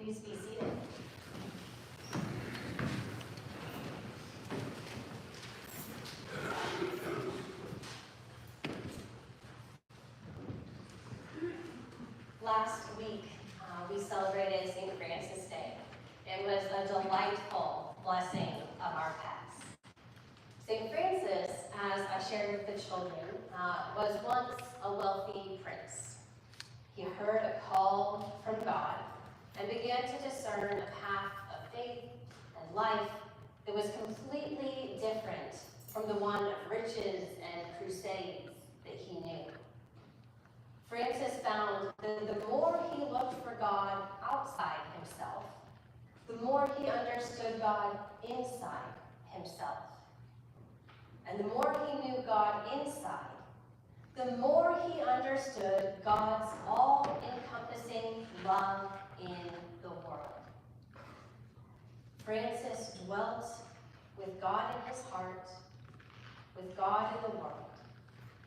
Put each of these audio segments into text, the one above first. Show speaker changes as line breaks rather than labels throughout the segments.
Please be seated. Last week, we celebrated St. Francis Day. It was a delightful blessing of our past. St. Francis, as I shared with the children, was once a wealthy prince. He heard a call from God and began to discern a path of faith and life that was completely different from the one of riches and crusades that he knew. Francis found that the more he looked for God outside himself, the more he understood God inside himself. And the more he knew God inside, the more he understood God's all-encompassing love in the world. Francis dwelt with God in his heart, with God in the world,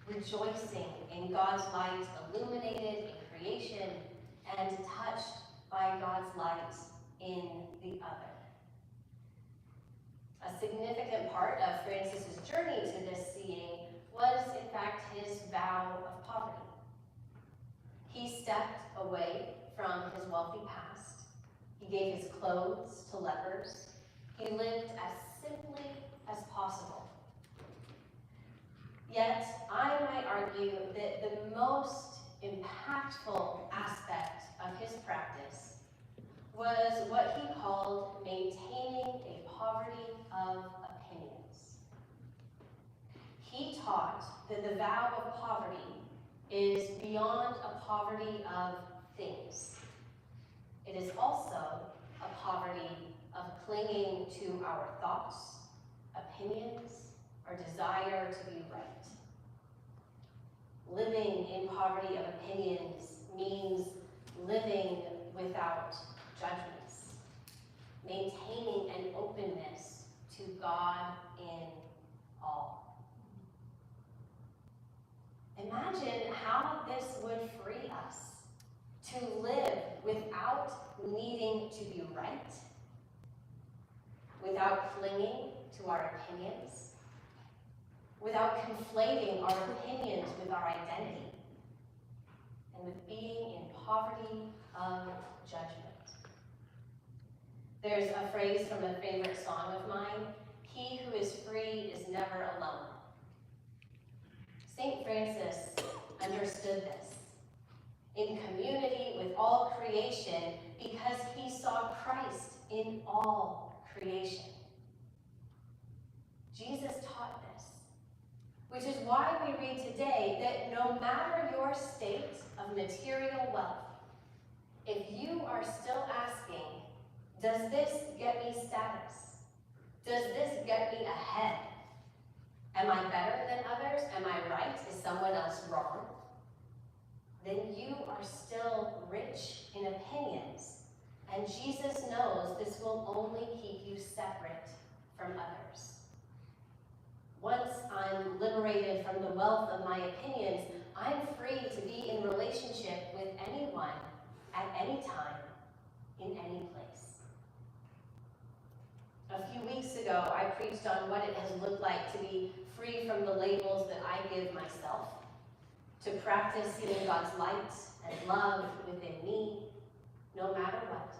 rejoicing in God's light illuminated in creation and touched by God's light in the other. A significant part of Francis's journey to this seeing was, in fact, his vow of poverty. He stepped away from his wealthy past. He gave his clothes to lepers. He lived as simply as possible. Yet, I might argue that the most impactful aspect of his practice was what he called maintaining a poverty of opinions. He taught that the vow of poverty is beyond a poverty of things. It is also a poverty of clinging to our thoughts, opinions, or desire to be right. Living in poverty of opinions means living without judgments, maintaining an openness to God in all. Imagine how this would free us to live without needing to be right, without clinging to our opinions, without conflating our opinions with our identity, and with being in poverty of judgment. There's a phrase from a favorite song of mine: "He who is free is never alone." St. Francis understood this in community with all creation because he saw Christ in all creation. Jesus taught this, which is why we read today that no matter your state of material wealth, if you are still asking, does this get me status? Does this get me ahead? Am I better than others? Am I right? Is someone else wrong? Then you are still rich in opinions, and Jesus knows this will only keep you separate from others. Once I'm liberated from the wealth of my opinions, I'm free to be in relationship with anyone, at any time, in any place. A few weeks ago, I preached on what it has looked like to be free from the labels that I give myself, to practice seeing God's light and love within me, no matter what.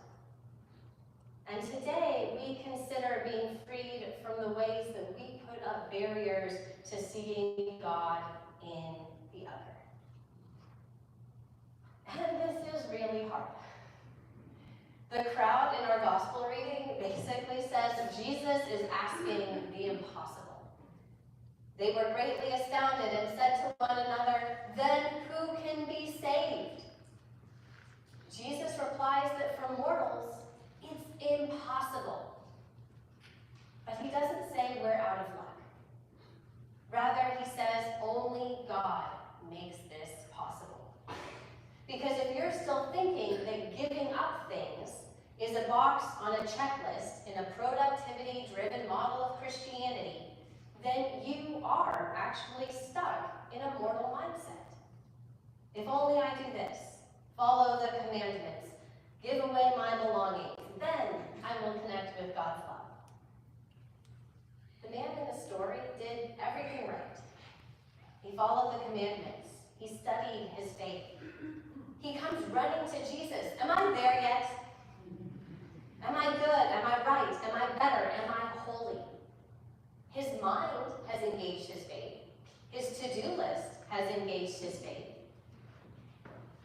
And today, we consider being freed from the ways that we put up barriers to seeing God in the other. And this is really hard. The crowd in our gospel reading basically says Jesus is asking the impossible. They were greatly astounded and said to one another, "Then who can be saved?" Jesus replies that for mortals, it's impossible. But he doesn't say we're out of luck. Rather, he says only God makes this possible. Because if you're still thinking that giving up things is a box on a checklist in a productivity-driven model of Christianity, then you are actually stuck in a mortal mindset. If only I do this, follow the commandments, give away my belongings, followed the commandments. He studied his faith. He comes running to Jesus. Am I there yet? Am I good? Am I right? Am I better? Am I holy? His mind has engaged his faith. His to-do list has engaged his faith.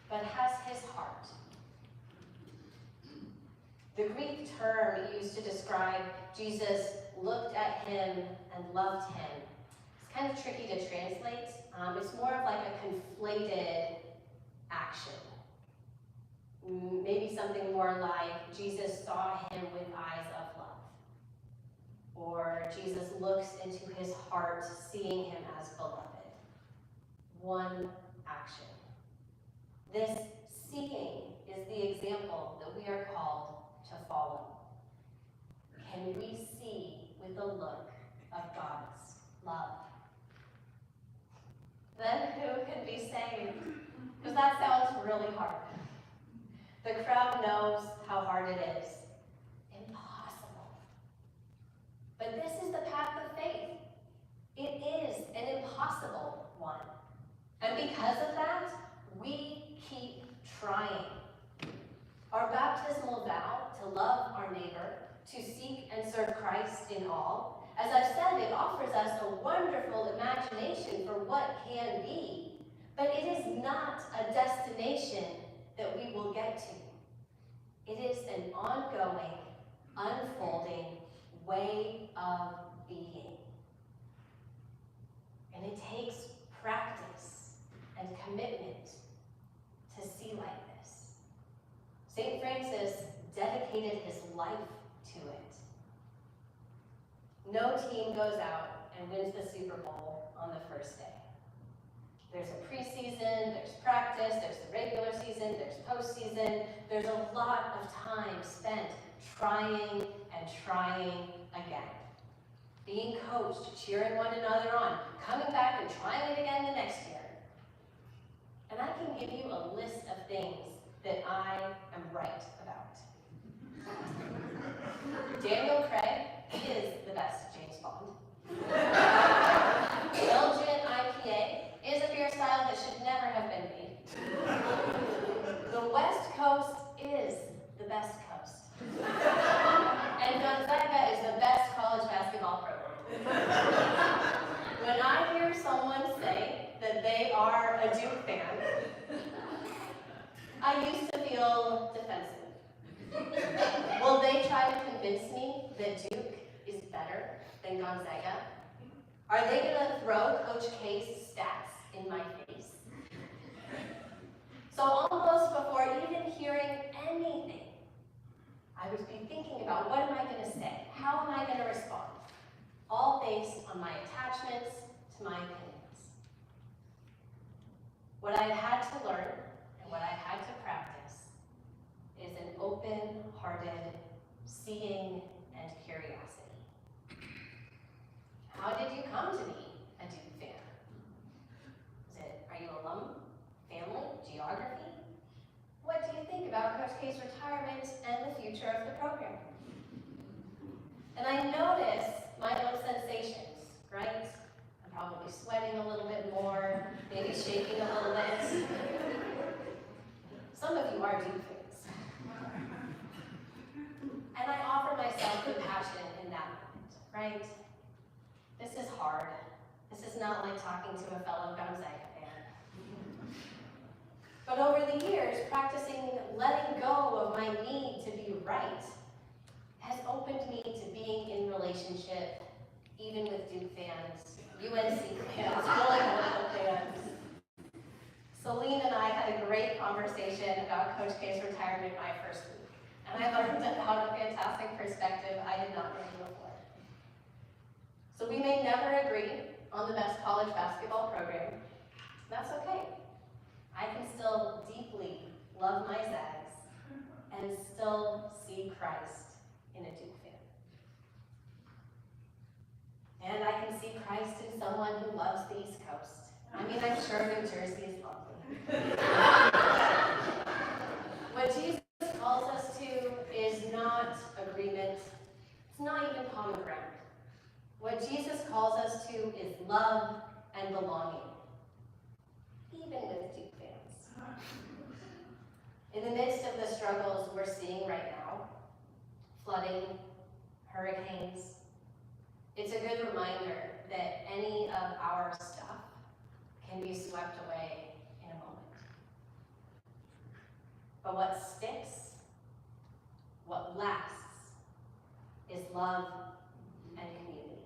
But has his heart? The Greek term used to describe Jesus looked at him and loved him. It's kind of tricky to translate. It's more of like a conflated action. Maybe something more like Jesus saw him with eyes of love. Or Jesus looks into his heart, seeing him as beloved. One action. This seeing is the example that we are called to follow. Can we see with the look of God's love? Then who can be saved? Because that sounds really hard. The crowd knows how hard it is. Impossible. But this is the path of faith. It is an impossible one. And because of that, we keep trying. Our baptismal vow to love our neighbor, to seek and serve Christ in all, as I've said, it offers us a wonderful imagination for what can be, but it is not a destination that we will get to. It is an ongoing, unfolding way of being. And it takes practice and commitment to see like this. St. Francis dedicated his life to it. No team goes out and wins the Super Bowl on the first day. There's a preseason, there's practice, there's the regular season, there's postseason. There's a lot of time spent trying and trying again. Being coached, cheering one another on, coming back and trying it again the next year. And I can give you a list of things that I am right about. Daniel Craig is the best James Bond. Belgian IPA is a beer style that should never have been made. The West Coast is the best coast. And Gonzaga is the best college basketball program. When I hear someone say that they are a Duke fan, I used to feel defensive. Will they try to convince me that Duke is better than Gonzaga? Are they going to throw Coach K's stats in my face? So almost before even hearing anything, I would be thinking about what am I going to say? How am I going to respond? All based on my attachments to my opinions. What I've had to learn and what I've had to practice is an open-hearted seeing and curiosity. How did you come to be a Duke fan? Are you alum, family, geography? What do you think about Coach K's retirement and the future of the program? And I notice my own sensations, right? I'm probably sweating a little bit more, maybe shaking a little bit. Some of you are Duke fans. And I offer myself compassion in that moment, right? This is hard. This is not like talking to a fellow Gonzaga fan. But over the years, practicing letting go of my need to be right has opened me to being in relationship even with Duke fans, UNC fans, Villanova fans. Celine and I had a great conversation about Coach K's retirement my first week. And I learned about a fantastic perspective I did not know before. So we may never agree on the best college basketball program. That's okay. I can still deeply love my Zags and still see Christ in a Duke fan. And I can see Christ in someone who loves the East Coast. I mean, I'm sure New Jersey is lovely. What Jesus calls us to is not agreement. It's not even common ground. What Jesus calls us to is love and belonging. even with Duke fans. In the midst of the struggles we're seeing right now, flooding, hurricanes, it's a good reminder that any of our stuff can be swept away in a moment. But what sticks, what lasts, is love and community.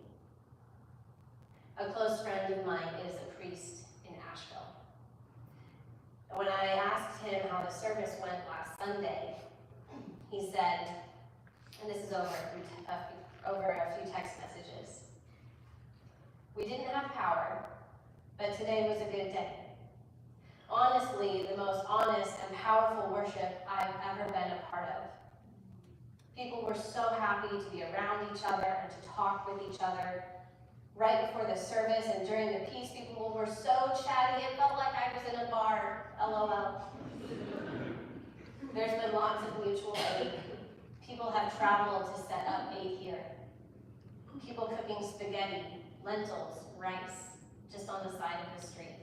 A close friend of mine is a priest in Asheville. And when I asked him how the service went last Sunday, he said, and this is over a few text messages, "We didn't have power, but today was a good day. Honestly, the most honest and powerful worship I've ever been a part of. People were so happy to be around each other and to talk with each other. Right before the service and during the peace, people were so chatty, it felt like I was in a bar, LOL. There's been lots of mutual aid. People have traveled to set up aid here. People cooking spaghetti, lentils, rice, just on the side of the street.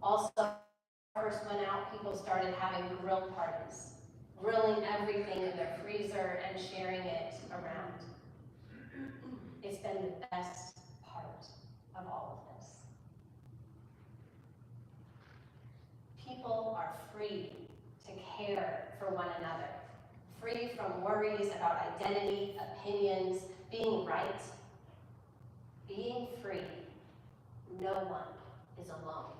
Also, when I first went out, people started having grill parties, grilling everything in their freezer and sharing it around. It's been the best part of all of this. People are free to care for one another, free from worries about identity, opinions, being right. Being free, no one is alone.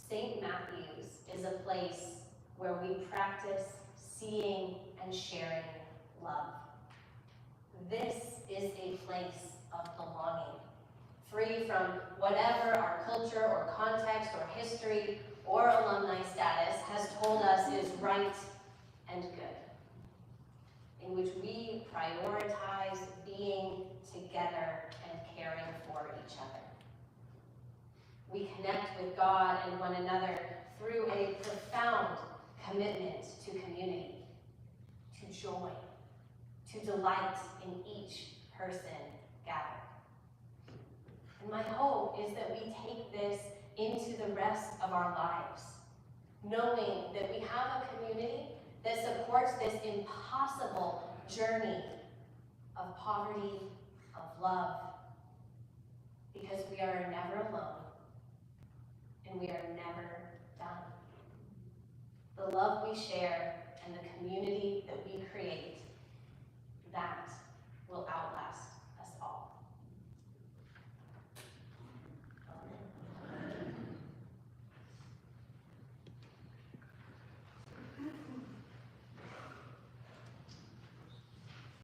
St. Matthew's is a place where we practice seeing and sharing love. This is a place of belonging, free from whatever our culture or context or history or alumni status has told us is right and good, in which we prioritize being together and caring for each other. We connect with God and one another through a profound commitment to community, to joy, to delight in each person gathered. And my hope is that we take this into the rest of our lives, knowing that we have a community that supports this impossible journey of poverty, of love, because we are never alone and we are never done. The love we share and the community that we create, that will outlast